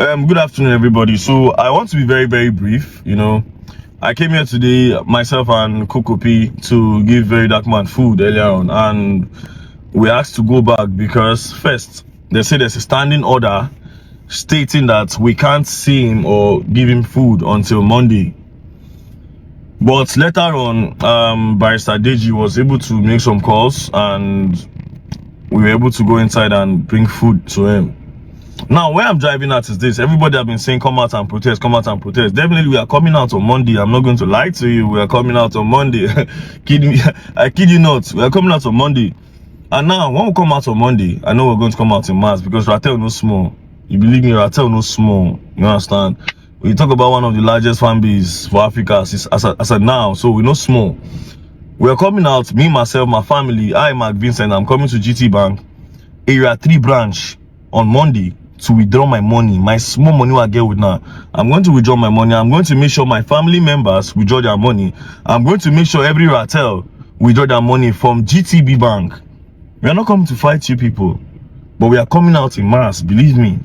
Good afternoon, everybody. So I want to be very, very brief. I came here today, myself and Kokopi, to give Very Dark Man food earlier on, and we asked to go back because first they say there's a standing order stating that we can't see him or give him food until Monday. But later on, Barrister Deji was able to make some calls, and we were able to go inside and bring food to him. Now, where I'm driving at is this. Everybody have been saying, come out and protest, come out and protest. Definitely, we are coming out on Monday. I'm not going to lie to you. We are coming out on Monday. I kid you not. We are coming out on Monday. And now, when we come out on Monday, I know we're going to come out in mass because Ratel no small. You believe me, Ratel no small. You understand? We talk about one of the largest fan bases for Africa as of now. So we're not small. We are coming out, me, myself, my family. I, Mark Vincent, I'm coming to GT Bank, Area 3 branch on Monday, to withdraw my money, my small money I get with now. I'm going to withdraw my money. I'm going to make sure my family members withdraw their money. I'm going to make sure every Ratel withdraw their money from GTB Bank. We are not coming to fight you people, but we are coming out in mass, believe me.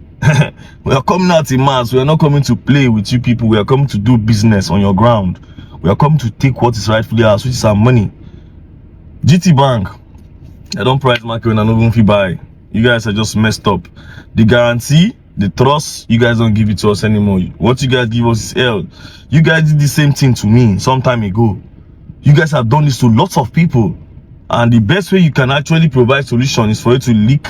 We are coming out in mass. We are not coming to play with you people. We are coming to do business on your ground. We are coming to take what is rightfully ours, which is our money. GT Bank, I don't price market when I don't even buy. You guys are just messed up. The guarantee, the trust, you guys don't give it to us anymore. What you guys give us is hell. You guys did the same thing to me some time ago. You guys have done this to lots of people. And the best way you can actually provide solution is for you to leak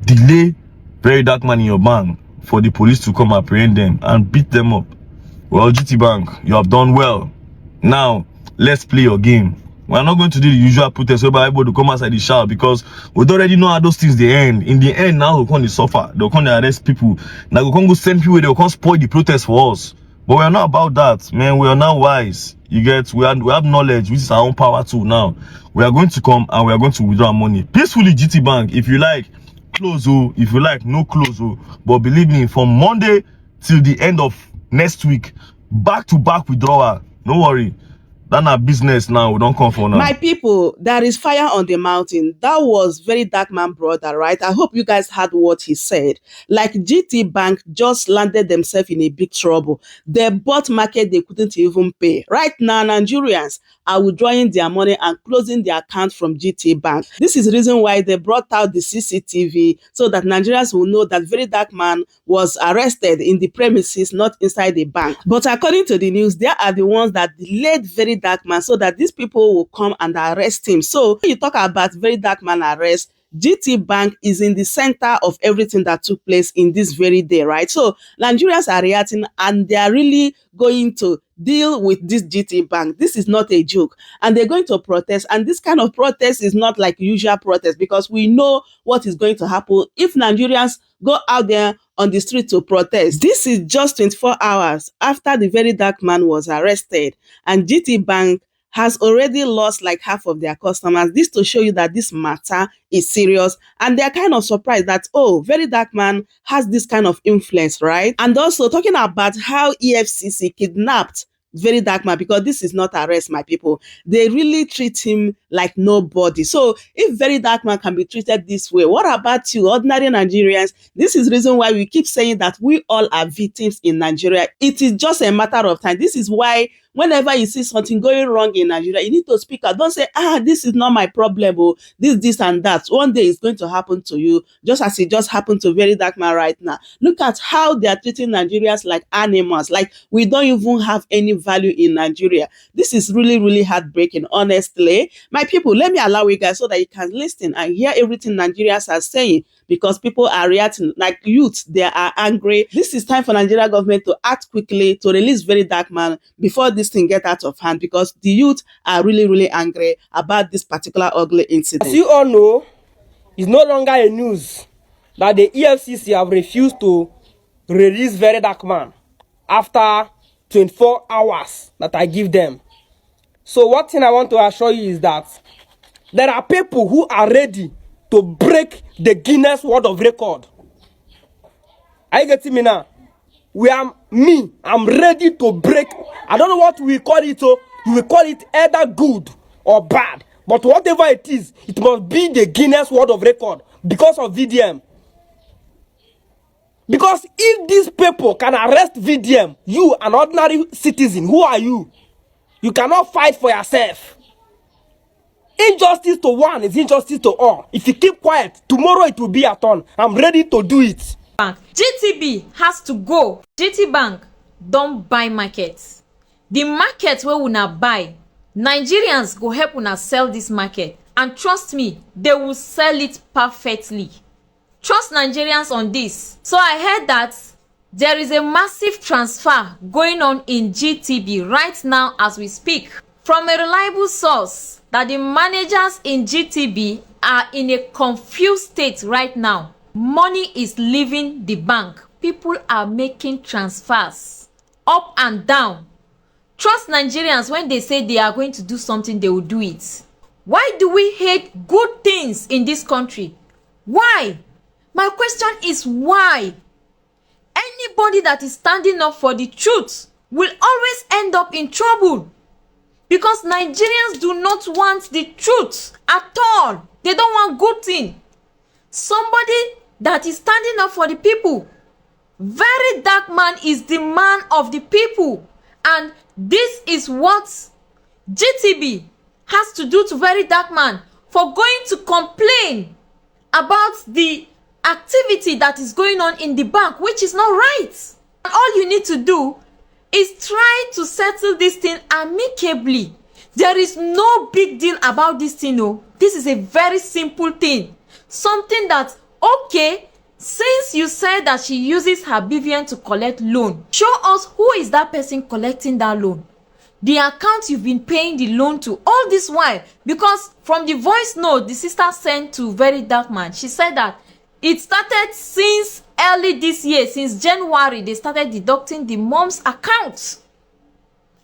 delay Very Dark Man in your bank for the police to come apprehend them and beat them up. Well, GT Bank, you have done well. Now, let's play your game. We're not going to do the usual protest whereby everybody to come outside the shower because we don't already know how those things they end. In the end, now they'll come to suffer. They'll come to arrest people. Now they'll come to send people, they'll come spoil the protest for us. But we're not about that, man. We are now wise. You get, we have knowledge, which is our own power too now. We are going to come and we are going to withdraw money. Peacefully, GT Bank, if you like, close, if you like, no close. But believe me, from Monday till the end of next week, back-to-back withdrawal. No worry. That's our business now. We don't come for now. My people, there is fire on the mountain. That was Very Dark Man brother, right? I hope you guys heard what he said. Like GT Bank just landed themselves in a big trouble. They bought market they couldn't even pay. Right now, Nigerians are withdrawing their money and closing their account from GT Bank. This is the reason why they brought out the CCTV so that Nigerians will know that Very Dark Man was arrested in the premises, not inside the bank. But according to the news, they are the ones that delayed Very Dark Man so that these people will come and arrest him. So when you talk about Very Dark Man arrest, GT Bank is in the center of everything that took place in this very day, right? So Nigerians are reacting and they are really going to deal with this GT Bank. This is not a joke. And they're going to protest. And this kind of protest is not like usual protest because we know what is going to happen if Nigerians go out there on the street to protest. This is just 24 hours after the Very Dark Man was arrested, and GT Bank has already lost like half of their customers. This to show you that this matter is serious, and they're kind of surprised that, oh, Very Dark Man has this kind of influence, right? And also talking about how EFCC kidnapped Very Dark Man, because this is not arrest, my people. They really treat him like nobody. So if Very Dark Man can be treated this way, what about you, ordinary Nigerians? This is the reason why we keep saying that we all are victims in Nigeria. It is just a matter of time. This is why whenever you see something going wrong in Nigeria, you need to speak out. Don't say, this is not my problem, oh, this and that. One day it's going to happen to you, just as it just happened to Very Dark Man right now. Look at how they are treating Nigerians like animals, like we don't even have any value in Nigeria. This is really, really heartbreaking, honestly. My people, let me allow you guys so that you can listen and hear everything Nigerians are saying, because people are reacting like youth. They are angry. This is time for Nigeria government to act quickly to release Very Dark Man before this thing get out of hand, because the youth are really, really angry about this particular ugly incident. As you all know, it's no longer a news that the EFCC have refused to release Very Dark Man after 24 hours that I give them. So what thing I want to assure you is that there are people who are ready to break the Guinness World of Record. Are you getting me now? I'm ready to break. I don't know what we call it, so you will call it either good or bad. But whatever it is, it must be the Guinness World of Record because of VDM. Because if these people can arrest VDM, you, an ordinary citizen, who are you? You cannot fight for yourself. Injustice to one is injustice to all. If you keep quiet, tomorrow it will be your turn. I'm ready to do it. GTB has to go. GT Bank don't buy markets. The market where una buy, Nigerians go help una sell this market. And trust me, they will sell it perfectly. Trust Nigerians on this. So I heard that there is a massive transfer going on in GTB right now as we speak from a reliable source that the managers in GTB are in a confused state right now. Money is leaving the bank. People are making transfers up and down. Trust Nigerians when they say they are going to do something, they will do it. Why do we hate good things in this country? Why? My question is why? Anybody that is standing up for the truth will always end up in trouble. Because Nigerians do not want the truth at all. They don't want good thing. Somebody that is standing up for the people. Very dark man is the man of the people. And this is what GTB has to do to very dark man for going to complain about the activity that is going on in the bank, which is not right. And all you need to do is try to settle this thing amicably. There is no big deal about this thing. No, this is a very simple thing. Something that, okay, since you said that she uses her BVN to collect loan, show us who is that person collecting that loan. The account you've been paying the loan to all this while. Because from the voice note the sister sent to very dark man, she said that it started since early this year, since January, they started deducting the mom's account.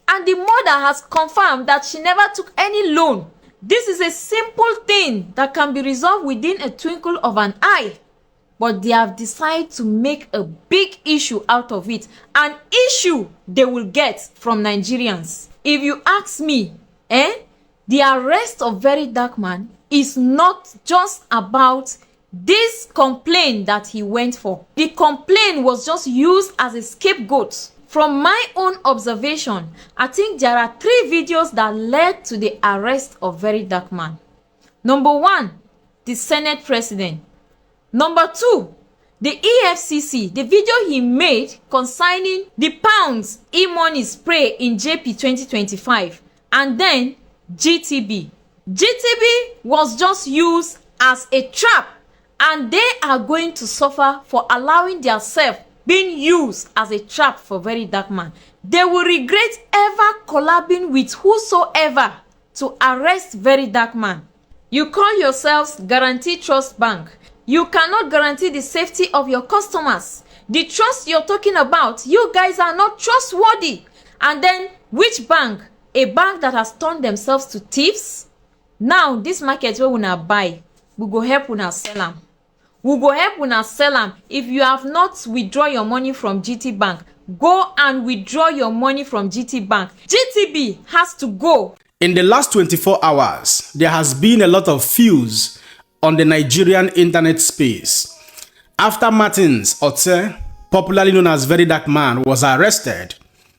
And the mother has confirmed that she never took any loan. This is a simple thing that can be resolved within a twinkle of an eye. But they have decided to make a big issue out of it. An issue they will get from Nigerians. If you ask me, the arrest of very dark man is not just about this complaint that he went for. The complaint was just used as a scapegoat. From my own observation, I think there are 3 videos that led to the arrest of very dark man. Number 1, the Senate president. Number 2, the EFCC, the video he made concerning the pounds e-money spray in JP 2025. And then GTB. GTB was just used as a trap. And they are going to suffer for allowing themselves being used as a trap for very dark man. They will regret ever collabing with whosoever to arrest very dark man. You call yourselves Guarantee Trust Bank. You cannot guarantee the safety of your customers. The trust you're talking about, you guys are not trustworthy. And then which bank? A bank that has turned themselves to thieves? Now this market where we now buy, we go help una sell them. We go help una sell them. If you have not withdraw your money from GT Bank, go and withdraw your money from GT Bank. GTB has to go. In the last 24 hours, there has been a lot of fuse on the Nigerian internet space. After Martins Ote, popularly known as Very Dark Man, was arrested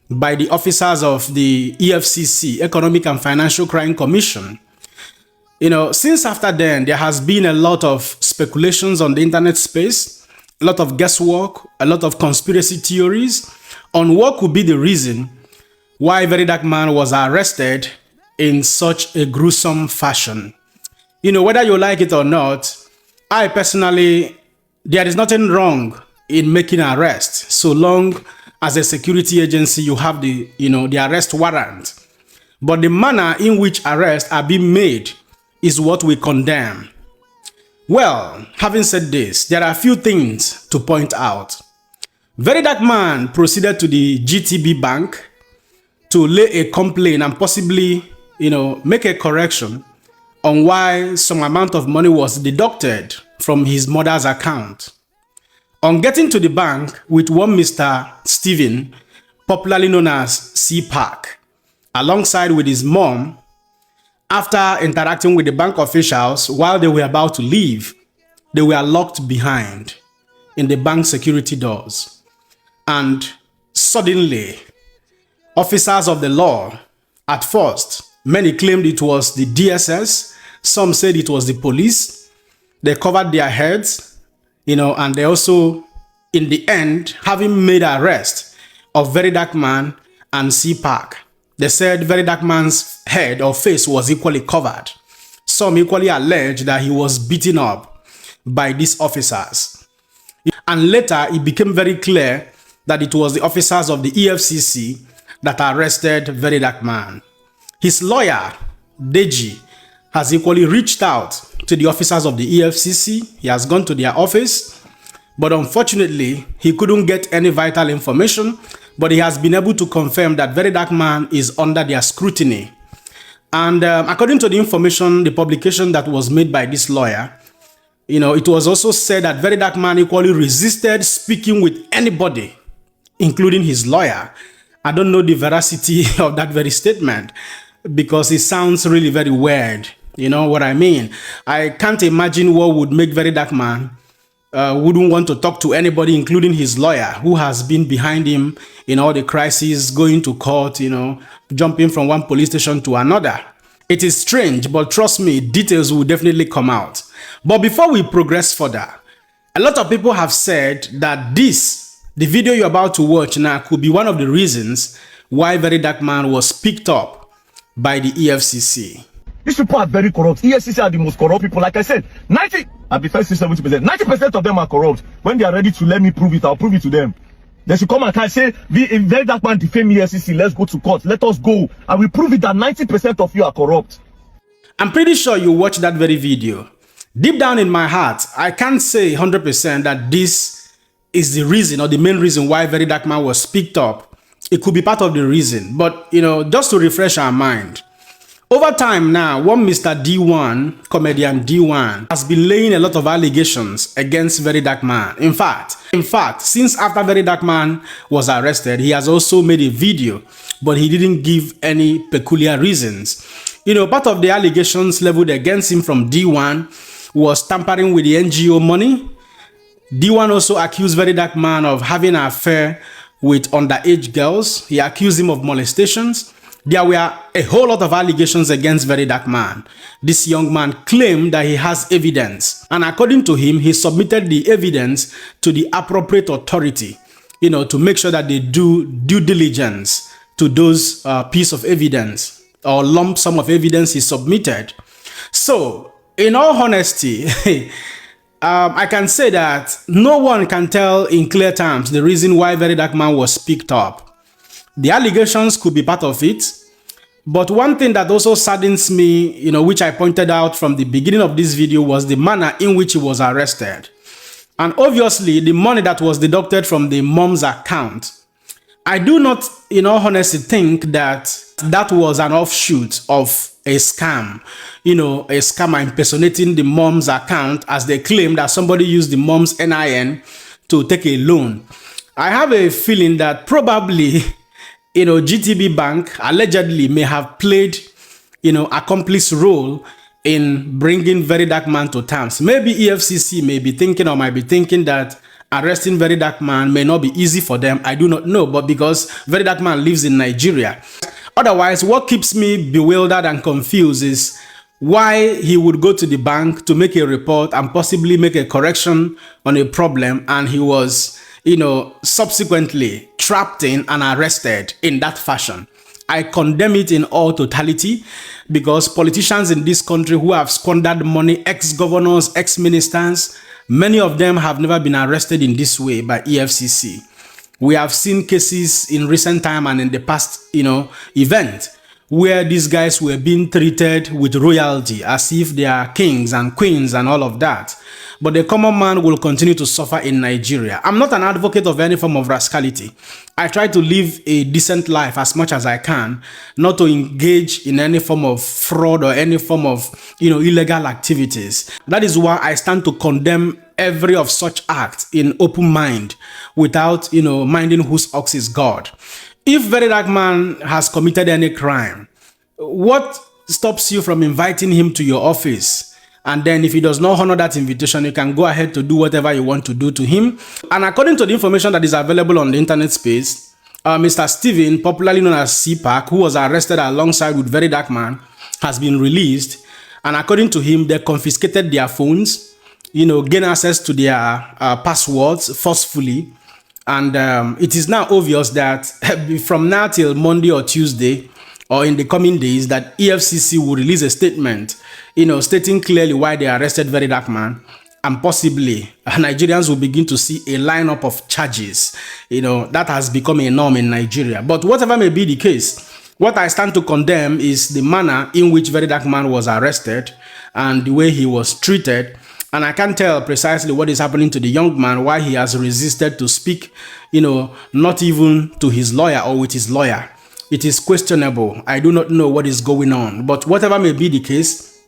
by the officers of the EFCC, Economic and Financial Crime Commission, since after then, there has been a lot of speculations on the internet space, a lot of guesswork, a lot of conspiracy theories on what could be the reason why Very Dark Man was arrested in such a gruesome fashion. Whether you like it or not, I personally, there is nothing wrong in making an arrest so long as a security agency you have the arrest warrant. But the manner in which arrests are being made is what we condemn. Well, having said this, there are a few things to point out. Very Dark Man proceeded to the GTB Bank to lay a complaint and possibly, make a correction on why some amount of money was deducted from his mother's account. On getting to the bank with one Mr. Stephen, popularly known as CPAC, alongside with his mom, after interacting with the bank officials while they were about to leave, they were locked behind. in the bank security doors. And suddenly, officers of the law, at first, many claimed it was the DSS, some said it was the police. They covered their heads, and they also, in the end, having made arrest of Very Dark Man and CPAC. They said Very Dark Man's head or face was equally covered. Some equally alleged that he was beaten up by these officers. And later, it became very clear that it was the officers of the EFCC that arrested Very Dark Man. His lawyer, Deji, has equally reached out to the officers of the EFCC. He has gone to their office, but unfortunately, he couldn't get any vital information, but he has been able to confirm that Very Dark Man is under their scrutiny. And according to the information, the publication that was made by this lawyer, it was also said that Very Dark Man equally resisted speaking with anybody, including his lawyer. I don't know the veracity of that very statement because it sounds really very weird. You know what I mean? I can't imagine what would make Very Dark Man wouldn't want to talk to anybody, including his lawyer, who has been behind him in all the crises, going to court, jumping from one police station to another. It is strange, but trust me, details will definitely come out. But before we progress further, a lot of people have said that the video you're about to watch now could be one of the reasons why Very Dark Man was picked up by the EFCC. These people are very corrupt. EFCC are the most corrupt people. Like I said, 90%, 90% of them are corrupt. When they are ready to let me prove it, I'll prove it to them. They should come and say, Very Dark Man defame EFCC, let's go to court. Let us go. And we prove it that 90% of you are corrupt. I'm pretty sure you watched that very video. Deep down in my heart, I can't say 100% that this is the reason or the main reason why Very Dark Man was picked up. It could be part of the reason. But, just to refresh our mind, over time now, one Mr. D1, comedian D1, has been laying a lot of allegations against Very Dark Man. In fact, since after Very Dark Man was arrested, he has also made a video, but he didn't give any peculiar reasons. Part of the allegations leveled against him from D1 was tampering with the NGO money. D1 also accused Very Dark Man of having an affair with underage girls. He accused him of molestations. There were a whole lot of allegations against Very Dark Man. This young man claimed that he has evidence. And according to him, he submitted the evidence to the appropriate authority, to make sure that they do due diligence to those piece of evidence or lump sum of evidence he submitted. So, in all honesty, I can say that no one can tell in clear terms the reason why Very Dark Man was picked up. The allegations could be part of it. But one thing that also saddens me, which I pointed out from the beginning of this video, was the manner in which he was arrested. And obviously, the money that was deducted from the mom's account, I do not, in all honesty, think that that was an offshoot of a scam. A scammer impersonating the mom's account, as they claim that somebody used the mom's NIN to take a loan. I have a feeling that probably GTB Bank allegedly may have played, accomplice role in bringing Very Dark Man to terms. Maybe EFCC may be thinking or might be thinking that arresting Very Dark Man may not be easy for them. I do not know, but because Very Dark Man lives in Nigeria. Otherwise, what keeps me bewildered and confused is why he would go to the bank to make a report and possibly make a correction on a problem, and he was subsequently trapped in and arrested in that fashion. I condemn it in all totality because politicians in this country who have squandered money, ex-governors, ex-ministers, many of them have never been arrested in this way by EFCC. We have seen cases in recent time and in the past, event where these guys were being treated with royalty as if they are kings and queens and all of that. But the common man will continue to suffer in Nigeria. I'm not an advocate of any form of rascality. I try to live a decent life as much as I can, not to engage in any form of fraud or any form of, illegal activities. That is why I stand to condemn every of such acts in open mind, without, minding whose ox is God. If Very Dark Man has committed any crime, what stops you from inviting him to your office And then if he does not honor that invitation, you can go ahead to do whatever you want to do to him. And according to the information that is available on the internet space, Mr. Stephen, popularly known as CPAC, who was arrested alongside with Very Dark Man, has been released. And according to him, they confiscated their phones, gain access to their passwords forcefully. And it is now obvious that from now till Monday or Tuesday, or in the coming days, that EFCC will release a statement, stating clearly why they arrested Very Dark Man, and possibly Nigerians will begin to see a lineup of charges. That has become a norm in Nigeria. But whatever may be the case, what I stand to condemn is the manner in which Very Dark Man was arrested and the way he was treated. And I can't tell precisely what is happening to the young man, why he has resisted to speak, not even to his lawyer or with his lawyer. It is questionable. I do not know what is going on. But whatever may be the case,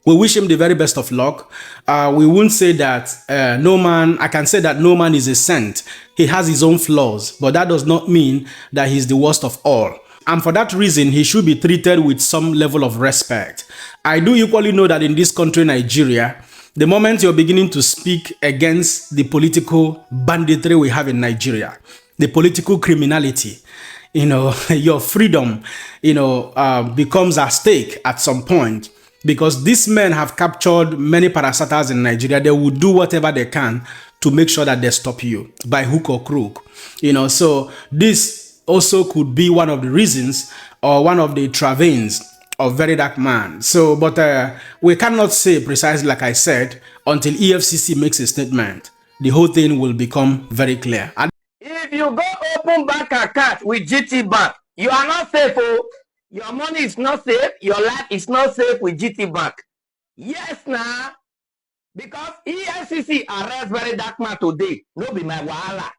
we wish him the very best of luck. We won't say that I can say that no man is a saint. He has his own flaws, but that does not mean that he's the worst of all. And for that reason, he should be treated with some level of respect. I do equally know that in this country, Nigeria, the moment you're beginning to speak against the political banditry we have in Nigeria, the political criminality, your freedom, becomes at stake at some point, because these men have captured many parastatals in Nigeria. They will do whatever they can to make sure that they stop you by hook or crook. So this also could be one of the reasons or one of the travails of Very Dark Man. So, but we cannot say precisely, like I said, until EFCC makes a statement. The whole thing will become very clear. And if you go open bank account with GT Bank, you are not safe. Oh. Your money is not safe. Your life is not safe with GT Bank. Yes, now. Because EFCC arrest Very Dark Man today. No be my wahala.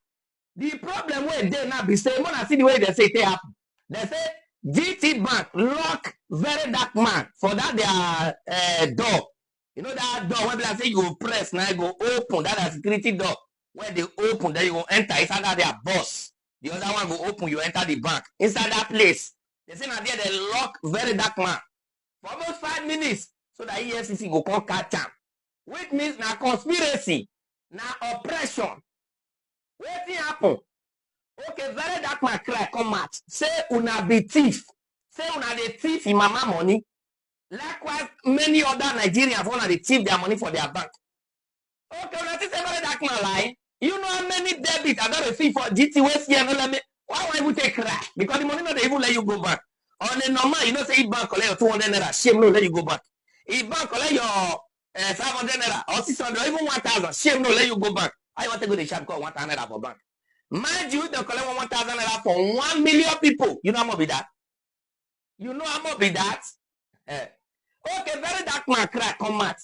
The problem where they now be saying, when I see the way they say it happen, they say GT Bank lock Very Dark Man for that their door. That door when they say you go press, now you go open. That security door. When they open, then you go enter inside that their boss. The other one go open, you enter the bank. Inside that place, they say now there they lock Very Dark Man for almost 5 minutes so that EFCC go come catch him. Which means now conspiracy, now oppression. What happen? Okay, Very Dark Man cry come out. Say una be thief. Say una the thief in mama money. Likewise, many other Nigerians want to thief their money for their bank. Okay, una say Very Dark Man lie. You know how many debit I got to see for GT West here? Why would they cry? Because the money not even let you go back. On the normal, say bank collect your 200 naira, shame no let you go back. If bank collect your 500 naira or 600 or even 1,000, shame no let you go back. I want to go to the shop call 1,000 naira for bank. Mind you, they collect 1,000 naira for 1 million people. You know how much be that? You know how much be that? Okay, Very Dark Man cry, come out.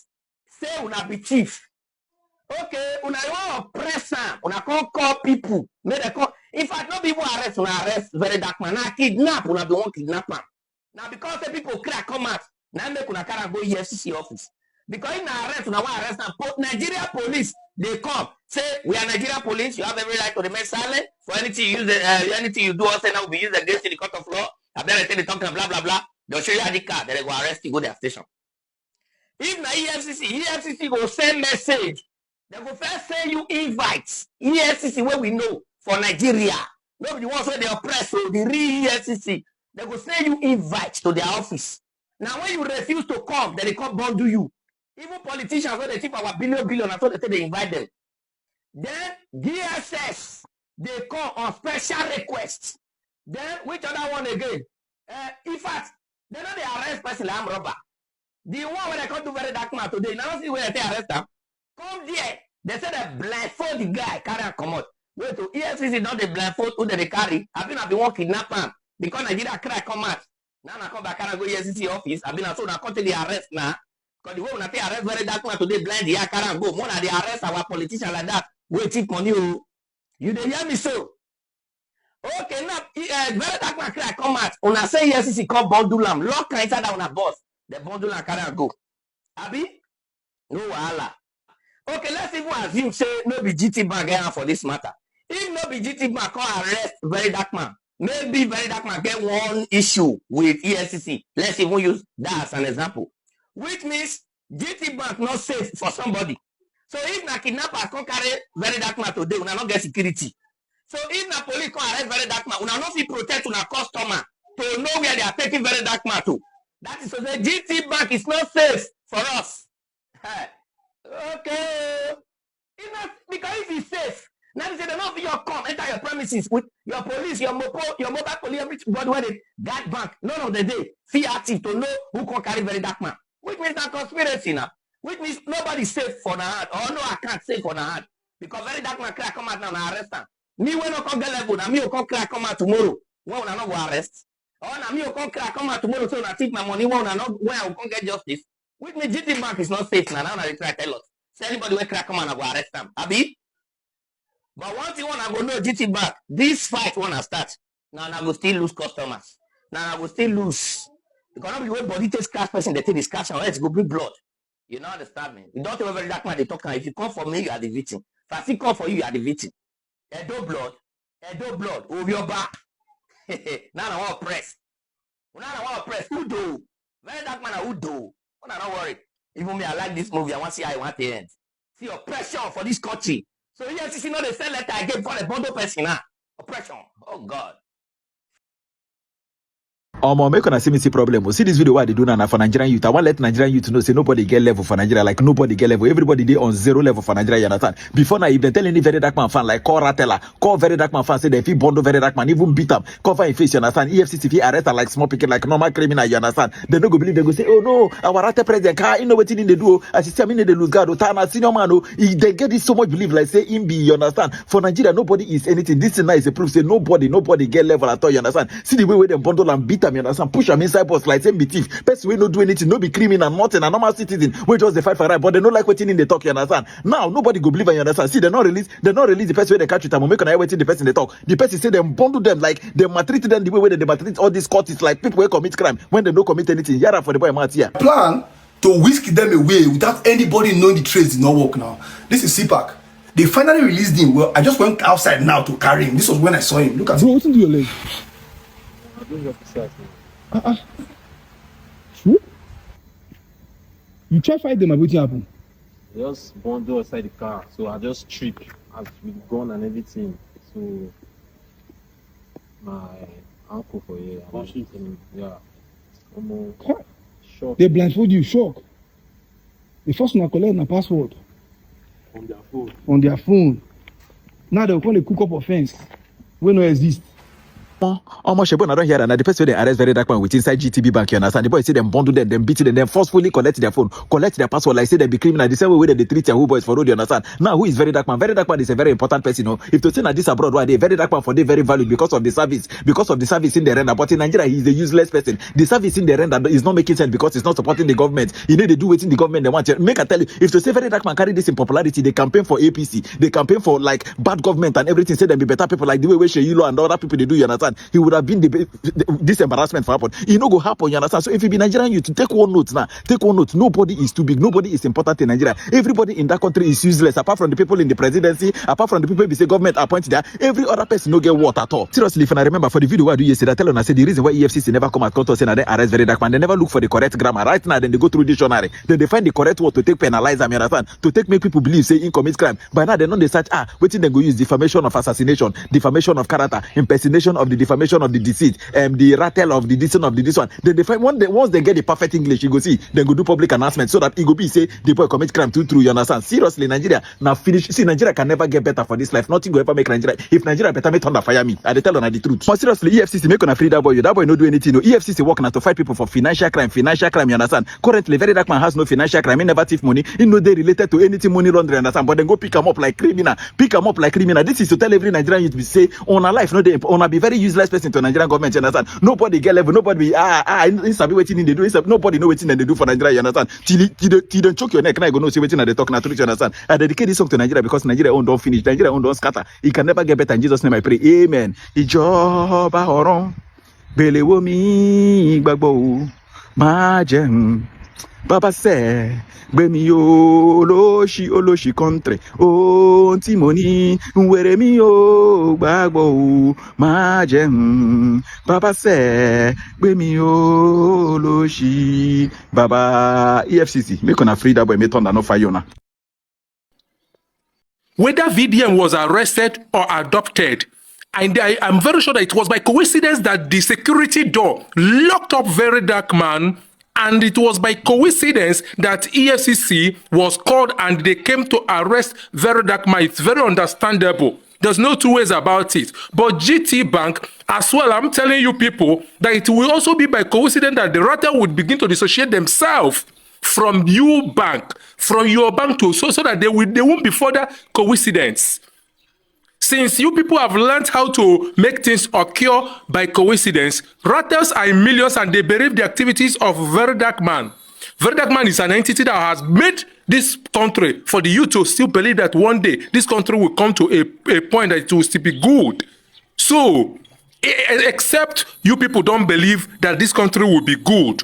Say una be chief. Okay, una want to press am, una can't call people. Make they call. In fact, no people arrest, una arrest Very Dark Man. Now kidnap, una be one kidnap am. Now because the people cry come out, now make una carry go EFCC office. Because in arrest, una want arrest am. Nigeria police, they come say we are Nigeria police. You have every right to remain silent for anything you use. Anything you do, also now will be used against you in the court of law. I better tell the talking blah blah blah. They'll show you ID card. Then they go arrest you, go to their station. If na EFCC go send message. They go first send you invites. EFCC where we know for Nigeria. Nobody wants where they oppress, so the real EFCC. They go send you invites to their office. Now when you refuse to come, then they come bundle you. Even politicians when they think our billion, I thought they say they invite them. Then DSS, they come on special requests. Then which other one again? In fact, they know they arrest person like robber. The one where they come to Very Dark Man today, now see where they arrest them. Come there. They say they blindfold the guy, carry and come out. Wait to EFCC not the blindfold who they carry. I've been one kidnap him because Nigeria cry come out. Now I come back and go EFCC office. I've been so I come to the arrest now. Because the way when I arrest Very Dark Man today, blind the carry and go. More than they arrest our politicians like that. Wait take money. You dey hear me so? Okay, now Very Dark Man cry come out. When I say EFCC come bundle am, lock inside that on a boss. The bundle and carry and go. Abi? No wahala. Okay, let's even assume say no be GT Bank get for this matter. If no be GT Bank come arrest Very Dark Man, maybe Very Dark Man get one issue with EFCC. Let's even use that as an example. Which means GT Bank not safe for somebody. So if na kidnapper come carry very dark man today, una not get security. So if na police come arrest very dark man, una not fit protect una customer to know where they are taking very dark man to. That is to say GT Bank is not safe for us. Okay. It's not, because if it's safe, now they say they not be your come enter your premises with your police, your mobile police, everybody where they guard bank. None of the day fee active to know who can carry very dark man. Which means that conspiracy now. Which means nobody safe for the hand. Or no, I can't safe for the hand. Because very dark man crack come out now and arrest them. Me when I come get level, now me will come crack come out tomorrow. When I not go arrest. Or now me will come crack come out tomorrow so I take my money when I not when I will come get justice. Which means GT Bank is not safe now. Now they try to tell us. So anybody will crack come out and go arrest them. Abi? But one thing I go know GT Bank, this fight when I start, now I will still lose customers. Now I will still lose. Because not the way body takes cash person, they take this cash and let's go bring blood. You know understand me? You don't tell very dark man they talk now. If you come for me, you are the victim. If I still come for you, you are the victim. Edo blood, over your back. Now I want to press. Now I want to press. Who do? Very dark man, who do? I'm not worried. Even me, I like this movie. I want to see how I want to end. See oppression for this country. So EFCC know they send letter again for the bundle person now. Oppression. Oh God. Make una see me see problem. See this video what they do now for Nigerian youth. I want let Nigerian youth know say nobody get level for Nigeria. Like nobody get level. Everybody they on zero level for Nigeria. You understand? Before now, if they tell any very dark man fan like call Ratella, call very dark man fan say they feel bundle very dark man, even beat them, cover in face. You understand? EFCC fee arrest like small picket like normal criminal. You understand? They no go believe. They go say, oh no, our Ratella president can't innovate in the duo. As you see, I mean they lose guard. Tana senior man. They get this so much belief. Like say him be. You understand? For Nigeria, nobody is anything. This is nice. A proof say nobody get level at all. You understand? See the way where they bundle and beat them. You understand? Push them inside boss like same be thief. Person we no do anything, no be criminal, nothing, a normal citizen. We just the fight for right, but they no like waiting in the talk. You understand? Now nobody go believe and you understand. See, they not release the person where they catch it. I'm making waiting the person they talk. The person say them bundle them like they maltreat them the way they maltreat all these courts like people who commit crime when they don't commit anything. Yara for the boy Matt here. Plan to whisk them away without anybody knowing the trades did not work now. This is CPAC. They finally released him. Well, I just went outside now to carry him. This was when I saw him. Look at him. What's into your leg? You try fight them, what happened? They just bundle outside the car, so I just trip as with gun and everything. So my uncle for here, yeah, shock. They blindfold you, shock. The first one collect na password on their phone. On their phone. Now they call a cook up offense. We no exist. Almost I don't hear that. Now the person they arrest very dark man with inside GTB bank. You understand? The boy say them bundle them beat them, then forcefully collect their phone, collect their password. Like say they be criminal. The same way they treat Yahoo boys for road. You understand? Now who is very dark man? Very dark man is a very important person. You know? If to say that this abroad, why they very dark man for they very valued because of the service in the render. But in Nigeria, he is a useless person. The service in the render is not making sense because it's not supporting the government. You know they do within the government they want. Make I tell you, if to say very dark man carry this in popularity, they campaign for APC, they campaign for like bad government and everything. Say them be better people like the way Sheyilo and other people they do. You understand? He would have been this embarrassment for happen. It no go happen, you understand? So if you be Nigerian, you to take one note now. Take one note. Nobody is too big. Nobody is important in Nigeria. Everybody in that country is useless. Apart from the people in the presidency, apart from the people who say government appointed there, every other person no get what at all. Seriously, if I remember for the video I do yesterday, I tell them I said the reason why EFCC never come at court to say that they arrest very dark man, they never look for the correct grammar. Right now, then they go through dictionary. Then they find the correct word to take penalize them, you understand? To take make people believe say in commit crime. By now they know they search waiting they go use defamation of assassination, defamation of character, impersonation of the defamation of the deceit, the rattle of the this one of the this one. Then they find once they get the perfect English, you go see, then go do public announcement so that it go be say the boy commit crime too true. You understand? Seriously, Nigeria now finish. See, Nigeria can never get better for this life. Nothing will ever make Nigeria. If Nigeria better make thunder fire me, I tell on the truth. But seriously, EFCC make on free that boy. That boy no do anything. No, EFCC work now to fight people for financial crime. Financial crime, you understand? Currently, very dark man has no financial crime. He never thief money. He no they related to anything money laundering. Understand? But then go pick him up like criminal. Pick him up like criminal. This is to tell every Nigerian youth to say on a life, no they on a be very useless person to Nigerian government. You understand? Nobody get level. Nobody be waiting in the do. Nobody know waiting in the do for Nigeria. You understand? Till don't choke your neck. Now you go no see waiting at the talk. Now truth, you understand? I dedicate this song to Nigeria because Nigeria own don't finish. Nigeria own don't scatter. It can never get better. In Jesus' name I pray. Amen. Ìjọba ọ̀run bèlè wo mi gbàgbọ́ o máa jẹun Baba say, Gbemi Oloshi country. Oh, Timoni, where me o Bagbo, Majem. Baba say, Gbemi Oloshi. Baba EFCC, make on a free that boy, me turn no fire na. Whether VDM was arrested or adopted, and I'm very sure that it was by coincidence that the security door locked up Very Dark Man, and it was by coincidence that EFCC was called and they came to arrest Very Dark Man. It's very understandable. There's no two ways about it. But GT Bank, as well, I'm telling you people, that it will also be by coincidence that the RATES would begin to dissociate themselves from your bank to so that they won't be further coincidence. Since you people have learned how to make things occur by coincidence, RATES are in millions and they believe the activities of Very Dark Man. Very Dark Man is an entity that has made this country for the youth to still believe that one day this country will come to a point that it will still be good. So, except you people don't believe that this country will be good.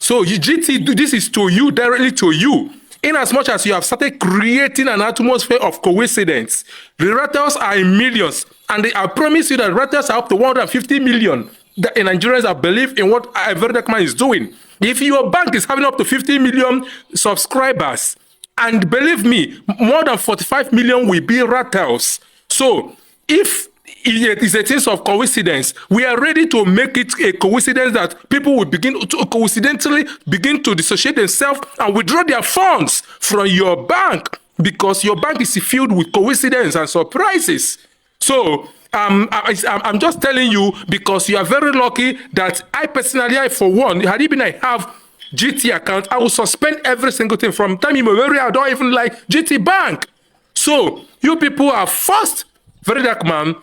So GT, this is to you, directly to you. In as much as you have started creating an atmosphere of coincidence, the RATES are in millions, and I promise you that RATES are up to 150 million. The Nigerians that believe in what Very Dark Man is doing. If your bank is having up to 50 million subscribers, and believe me, more than 45 million will be RATES. So if it is a case of coincidence, we are ready to make it a coincidence that people will begin to coincidentally begin to dissociate themselves and withdraw their funds from your bank, because your bank is filled with coincidence and surprises. So I'm just telling you, because you are very lucky that I personally, for one, had even I have GT account, I will suspend every single thing from time immemorial. I don't even like GT Bank. So you people are forced Very Dark Man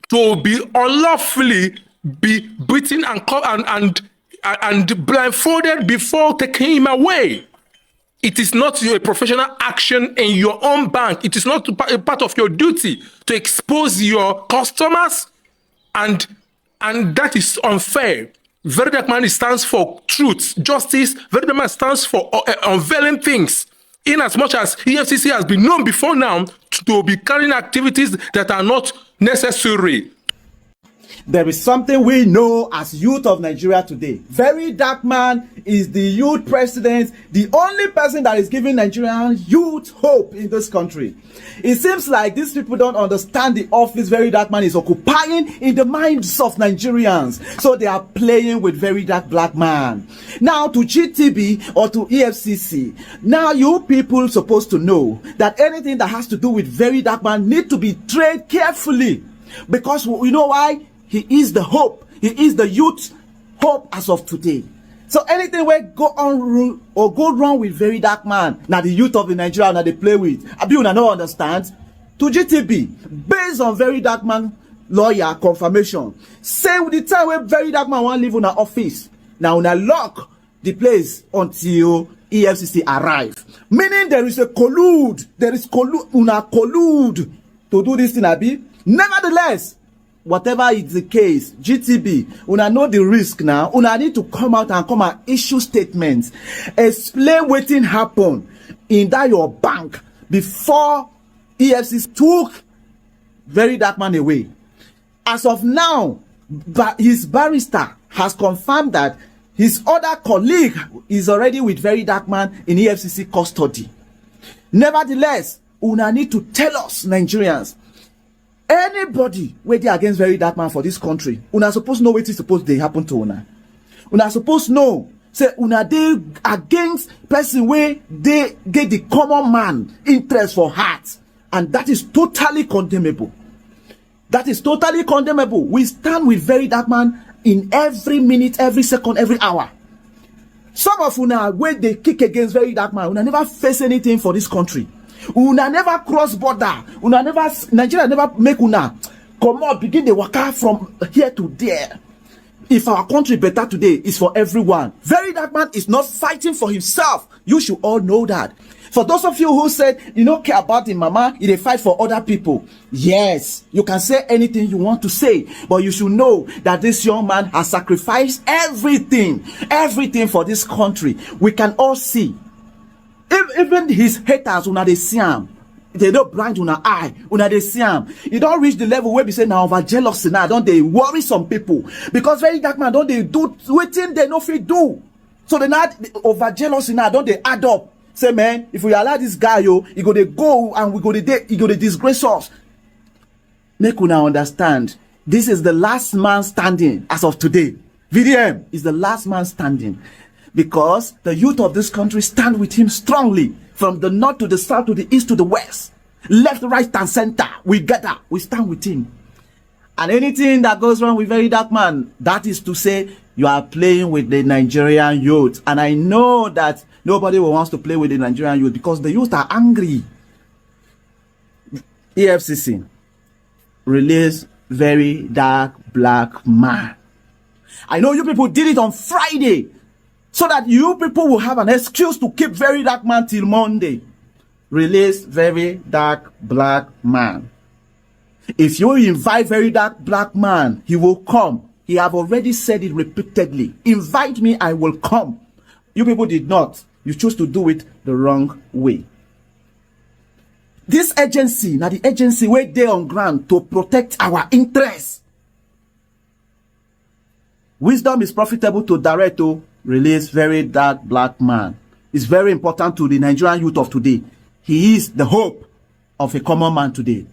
to be unlawfully be beaten and blindfolded before taking him away. It is not a professional action in your own bank. It is not a part of your duty to expose your customers, and that is unfair. Very Dark Man stands for truth, justice. Very Dark Man stands for unveiling things. In as much as EFCC has been known before now to be carrying activities that are not necessary. There is something we know as youth of Nigeria today. Very Dark Man is the youth president, the only person that is giving Nigerian youth hope in this country. It seems like these people don't understand the office Very Dark Man is occupying in the minds of Nigerians. So they are playing with Very Dark Black Man. Now to GTB or to EFCC, now you people supposed to know that anything that has to do with Very Dark Man need to be treated carefully. Because you know why? He is the hope. He is the youth hope as of today. So anything will go on or go wrong with Very Dark Man, now the youth of the Nigeria now they play with. Abi una no understand. To GTB, based on Very Dark Man lawyer confirmation, say with the time when Very Dark Man want leave on our office, now una lock the place until EFCC arrive. Meaning there is a collude. There is una collude to do this thing, Abi. Nevertheless, whatever is the case, GTB, una know the risk now. Una need to come out and issue statements. Explain what happened in that your bank before EFCC took Very Dark Man away. As of now, his barrister has confirmed that his other colleague is already with Very Dark Man in EFCC custody. Nevertheless, una need to tell us, Nigerians, anybody where they against Very Dark Man for this country, una supposed to know what is supposed to happen to una. Una supposed to know, say una they against person where they get the common man interest for heart, and that is totally condemnable. That is totally condemnable. We stand with Very Dark Man in every minute, every second, every hour. Some of una where they kick against Very Dark Man, una never face anything for this country. Una never cross border. Una never, Nigeria never make una come out, begin the waka from here to there. If our country better today is for everyone. Very Dark Man is not fighting for himself. You should all know that. For those of you who said you don't care about the mama, you dey fight for other people. Yes, you can say anything you want to say, but you should know that this young man has sacrificed everything for this country. We can all see. Even his haters, una dey see am. They don't blind una eye, una dey see am. You don't reach the level where we say now over jealousy now, don't they worry some people? Because very dark man, don't they do wetin they no fit do? So they not over jealousy now, don't they add up? Say, man, if we allow this guy, he go to go and he go to disgrace us. Make una understand, this is the last man standing as of today. VDM is the last man standing because the youth of this country stand with him strongly from the north to the south to the east to the west, left, right, and center. We gather, we stand with him. And anything that goes wrong with very dark man, that is to say, you are playing with the Nigerian youth. And I know that nobody wants to play with the Nigerian youth because the youth are angry. EFCC release very dark black man. I know you people did it on Friday so that you people will have an excuse to keep very dark man till Monday. Release very dark black man. If you invite very dark black man, he will come. He have already said it repeatedly. Invite me, I will come. You people did not. You choose to do it the wrong way. This agency, now the agency where they on ground to protect our interests. Wisdom is profitable to direct to release very dark black man. It's very important to the Nigerian youth of today. He is the hope of a common man today.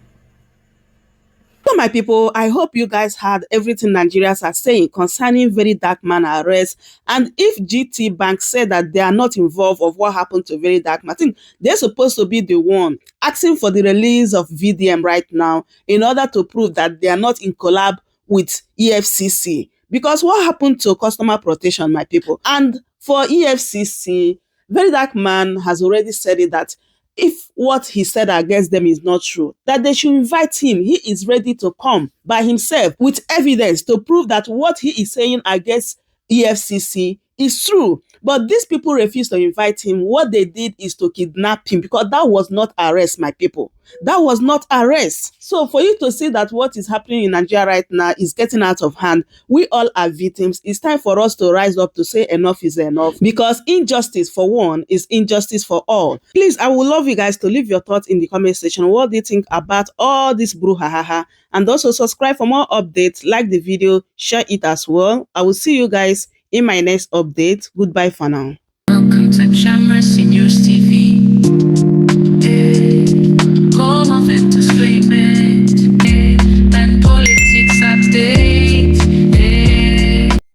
So my people, I hope you guys heard everything Nigerians are saying concerning very dark man arrest. And if GT Bank said that they are not involved of what happened to very dark man, I think they're supposed to be the one asking for the release of VDM right now in order to prove that they are not in collab with EFCC. Because what happened to customer protection, my people? And for EFCC, very dark man has already said it that if what he said against them is not true, that they should invite him. He is ready to come by himself with evidence to prove that what he is saying against EFCC is true. But these people refuse to invite him. What they did is to kidnap him because that was not arrest, my people. That was not arrest. So for you to see that what is happening in Nigeria right now is getting out of hand, we all are victims. It's time for us to rise up to say enough is enough because injustice for one is injustice for all. Please, I would love you guys to leave your thoughts in the comment section. What do you think about all this brouhaha? And also subscribe for more updates. Like the video, share it as well. I will see you guys in my next update. Goodbye for now. Welcome to News TV.